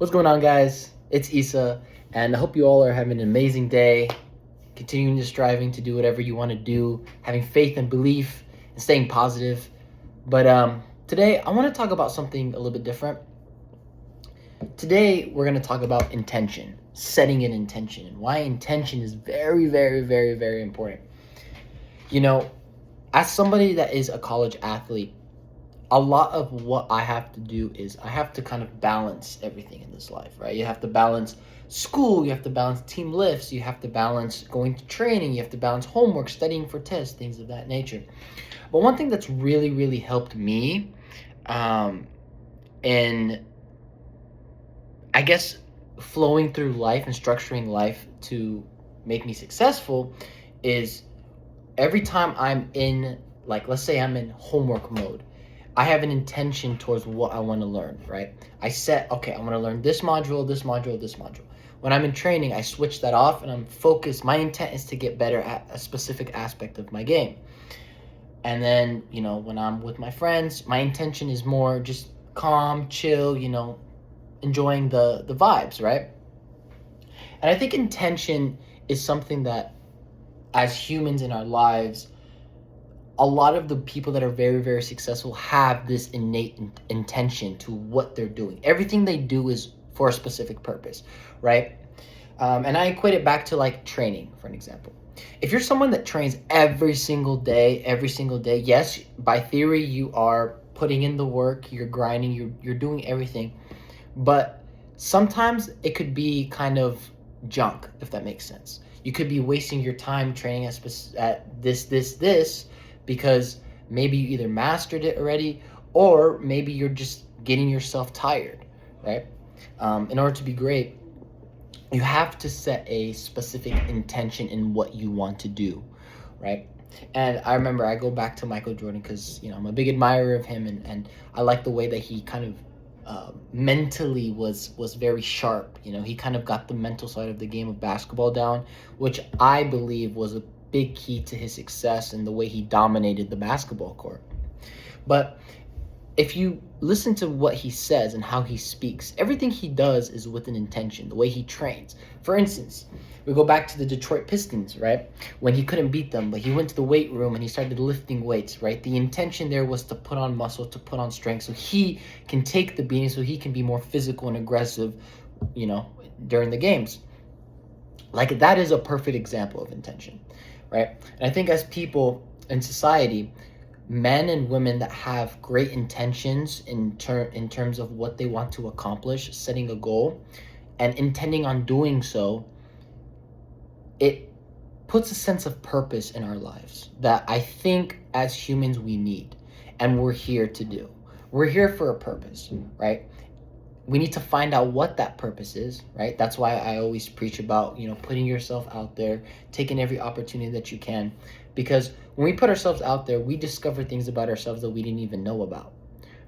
What's going on, guys? It's Issa, and I hope you all are having an amazing day, continuing to striving to do whatever you want to do, having faith and belief, and staying positive. But today, I want to talk about something a little bit different. Today, we're going to talk about intention, setting an intention, and why intention is very, very, very, very important. You know, as somebody that is a college athlete, a lot of what I have to do is I have to kind of balance everything in this life, right? You have to balance school, you have to balance team lifts, you have to balance going to training, you have to balance homework, studying for tests, things of that nature. But one thing that's really, really helped me in, I guess, flowing through life and structuring life to make me successful is every time I'm in, like, let's say I'm in homework mode, I have an intention towards what I want to learn, right? I set, okay, I want to learn this module, this module, this module. When I'm in training, I switch that off and I'm focused. My intent is to get better at a specific aspect of my game. And then, when I'm with my friends, my intention is more just calm, chill, enjoying the vibes, right? And I think intention is something that, as humans in our lives, a lot of the people that are very, very successful have this innate intention to what they're doing. Everything they do is for a specific purpose, right? And I equate it back to like training, for an example. If you're someone that trains every single day, yes, by theory, you are putting in the work, you're grinding, you're doing everything. But sometimes it could be kind of junk, if that makes sense. You could be wasting your time training at this, because maybe you either mastered it already, or maybe you're just getting yourself tired, right? In order to be great, you have to set a specific intention in what you want to do, right? And I remember I go back to Michael Jordan because, I'm a big admirer of him, and I like the way that he kind of mentally was very sharp. He kind of got the mental side of the game of basketball down, which I believe was a big key to his success and the way he dominated the basketball court. But if you listen to what he says and how he speaks, everything he does is with an intention, the way he trains. For instance, we go back to the Detroit Pistons, right? When he couldn't beat them, but he went to the weight room and he started lifting weights, right? The intention there was to put on muscle, to put on strength, so he can take the beating, so he can be more physical and aggressive, during the games. Like, that is a perfect example of intention, right? And I think as people in society, men and women that have great intentions in terms of what they want to accomplish, setting a goal, and intending on doing so, it puts a sense of purpose in our lives that I think as humans we need, and we're here to do. We're here for a purpose, right? We need to find out what that purpose is, right? That's why I always preach about, putting yourself out there, taking every opportunity that you can. Because when we put ourselves out there, we discover things about ourselves that we didn't even know about,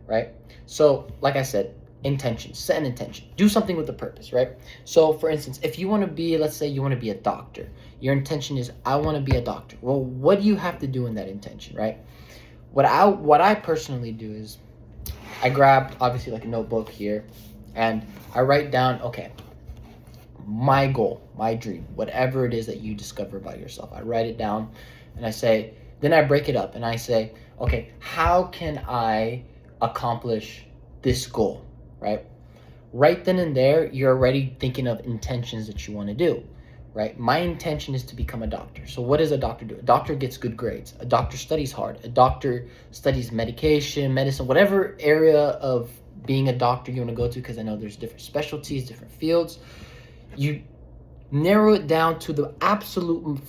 right? So, like I said, intention, set an intention, do something with a purpose, right? So, for instance, if you want to be, let's say you want to be a doctor, your intention is, I want to be a doctor. Well, what do you have to do in that intention, right? What I personally do is, I grabbed, obviously, like a notebook here, and I write down, okay, my goal, my dream, whatever it is that you discover about yourself. I write it down, and I say, then I break it up, and I say, okay, how can I accomplish this goal, right? Right then and there, you're already thinking of intentions that you want to do, right? My intention is to become a doctor. So what does a doctor do? A doctor gets good grades. A doctor studies hard. A doctor studies medication, medicine, whatever area of being a doctor you want to go to, because I know there's different specialties, different fields. You narrow it down to the absolute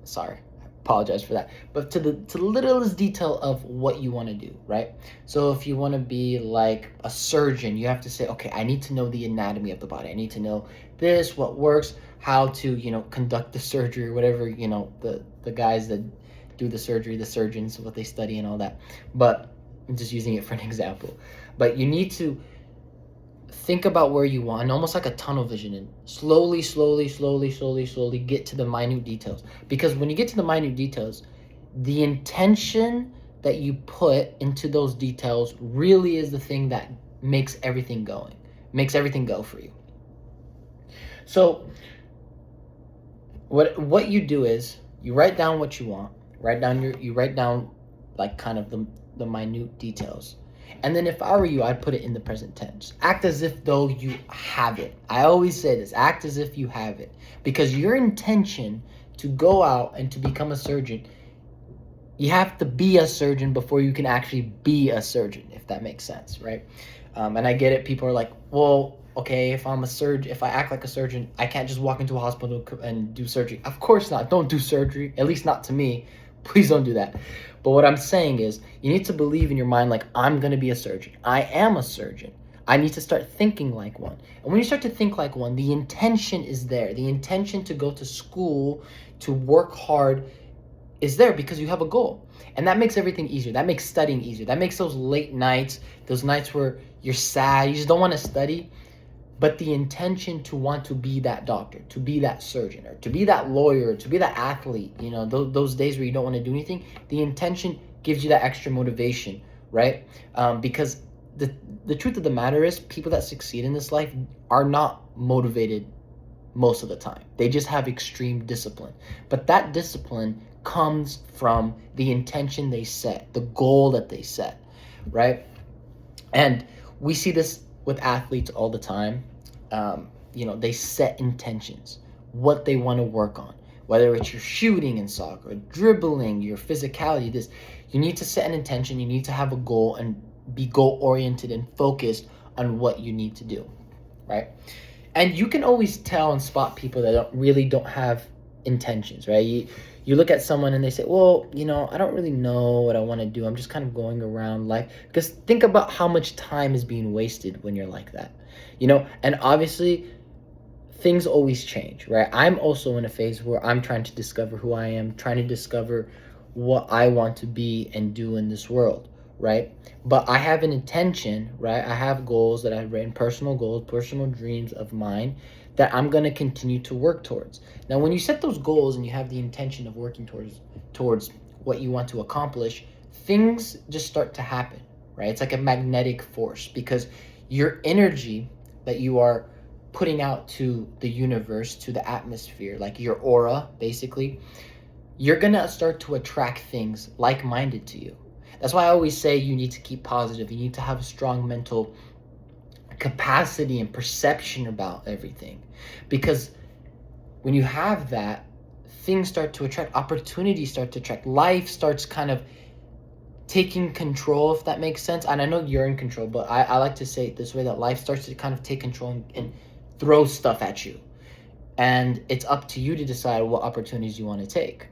sorry, I apologize for that, but to the littlest detail of what you want to do, right? So if you want to be like a surgeon, you have to say, okay, I need to know the anatomy of the body. I need to know this, what works, how to, conduct the surgery, whatever, the guys that do the surgery, the surgeons, what they study and all that. But I'm just using it for an example. But you need to think about where you want, almost like a tunnel vision, and slowly get to the minute details. Because when you get to the minute details, the intention that you put into those details really is the thing that makes everything going. makes everything go for you. So what you do is you write down what you want. You write down like kind of the minute details. And then if I were you, I'd put it in the present tense. Act as if though you have it. I always say this, act as if you have it. Because your intention to go out and to become a surgeon, you have to be a surgeon before you can actually be a surgeon, if that makes sense, right? And I get it. People are like, well, okay, if I'm a surgeon, if I act like a surgeon, I can't just walk into a hospital and do surgery. Of course not. Don't do surgery, at least not to me. Please don't do that. But what I'm saying is you need to believe in your mind like, I'm going to be a surgeon. I am a surgeon. I need to start thinking like one. And when you start to think like one, the intention is there. The intention to go to school, to work hard is there because you have a goal. And that makes everything easier. That makes studying easier. That makes those late nights, those nights where you're sad, you just don't want to study. But the intention to want to be that doctor, to be that surgeon, or to be that lawyer, to be that athlete, you know, those days where you don't want to do anything, the intention gives you that extra motivation, right? Because the truth of the matter is people that succeed in this life are not motivated most of the time. They just have extreme discipline. But that discipline comes from the intention they set, the goal that they set, right? And we see this with athletes all the time. They set intentions, what they want to work on, whether it's your shooting in soccer, dribbling, your physicality, this, you need to set an intention, you need to have a goal and be goal oriented and focused on what you need to do, right? And you can always tell and spot people that don't have intentions, right? You look at someone and they say, well, I don't really know what I want to do. I'm just kind of going around life. Because think about how much time is being wasted when you're like that, and obviously things always change, right? I'm also in a phase where I'm trying to discover who I am, trying to discover what I want to be and do in this world, right? But I have an intention, right? I have goals that I've written, personal goals, personal dreams of mine that I'm going to continue to work towards. Now, when you set those goals and you have the intention of working towards what you want to accomplish, things just start to happen, right? It's like a magnetic force because your energy that you are putting out to the universe, to the atmosphere, like your aura, basically, you're going to start to attract things like-minded to you. That's why I always say you need to keep positive. You need to have a strong mental capacity and perception about everything, because when you have that, things start to attract, opportunities start to attract, life starts kind of taking control, if that makes sense. And I know you're in control, but I like to say it this way, that life starts to kind of take control and throw stuff at you, and it's up to you to decide what opportunities you want to take,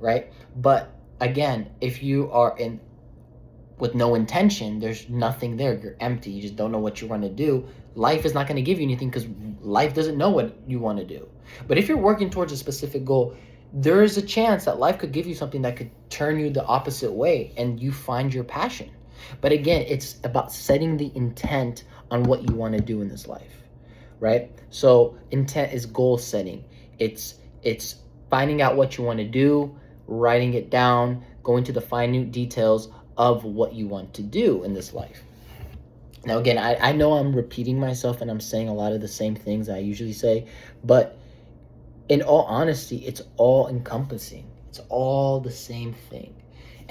right? But again, if you are in with no intention, there's nothing there. You're empty. You just don't know what you want to do. Life is not going to give you anything because life doesn't know what you want to do. But if you're working towards a specific goal, there is a chance that life could give you something that could turn you the opposite way and you find your passion. But again, it's about setting the intent on what you want to do in this life, right? So intent is goal setting. It's finding out what you want to do, writing it down, going to the minute details of what you want to do in this life. Now, again, I know I'm repeating myself and I'm saying a lot of the same things I usually say, but in all honesty, it's all encompassing. It's all the same thing.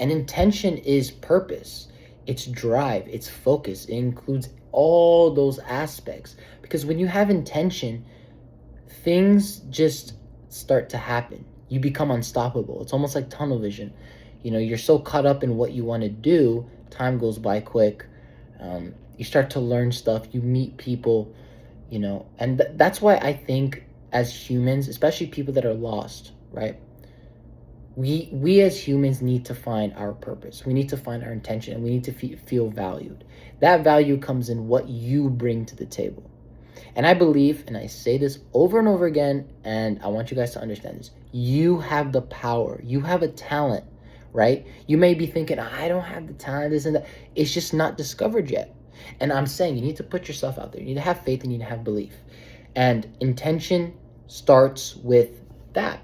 And intention is purpose. It's drive. It's focus. It includes all those aspects. Because when you have intention, things just start to happen. You become unstoppable. It's almost like tunnel vision. You're so caught up in what you want to do, time goes by quick. You start to learn stuff, you meet people, and that's why I think as humans, especially people that are lost, right? We as humans need to find our purpose. We need to find our intention, and we need to feel valued. That value comes in what you bring to the table. And I believe, and I say this over and over again, and I want you guys to understand this, you have the power, you have a talent, right? You may be thinking, I don't have the talent, this and that. It's just not discovered yet. And I'm saying you need to put yourself out there. You need to have faith and you need to have belief. And intention starts with that.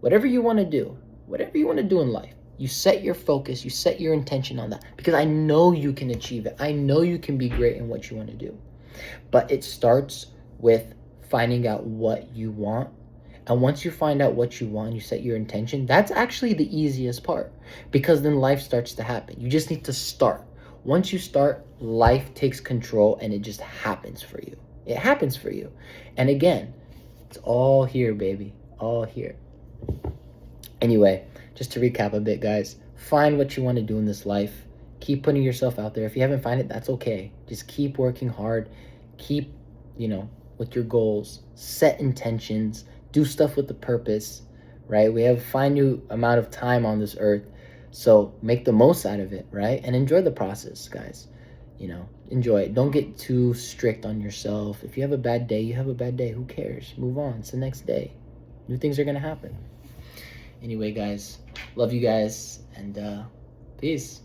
Whatever you want to do in life, you set your focus, you set your intention on that. Because I know you can achieve it. I know you can be great in what you want to do. But it starts with finding out what you want. And once you find out what you want, you set your intention, that's actually the easiest part, because then life starts to happen. You just need to start. Once you start, life takes control and it just happens for you. It happens for you. And again, it's all here, baby. All here. Anyway, just to recap a bit, guys, find what you want to do in this life. Keep putting yourself out there. If you haven't found it, that's okay. Just keep working hard. Keep, with your goals. Set intentions. Do stuff with the purpose, right? We have a finite amount of time on this earth, so make the most out of it, right? And enjoy the process, guys. Enjoy it. Don't get too strict on yourself. If you have a bad day, you have a bad day. Who cares? Move on. It's the next day. New things are going to happen. Anyway, guys, love you guys, and peace.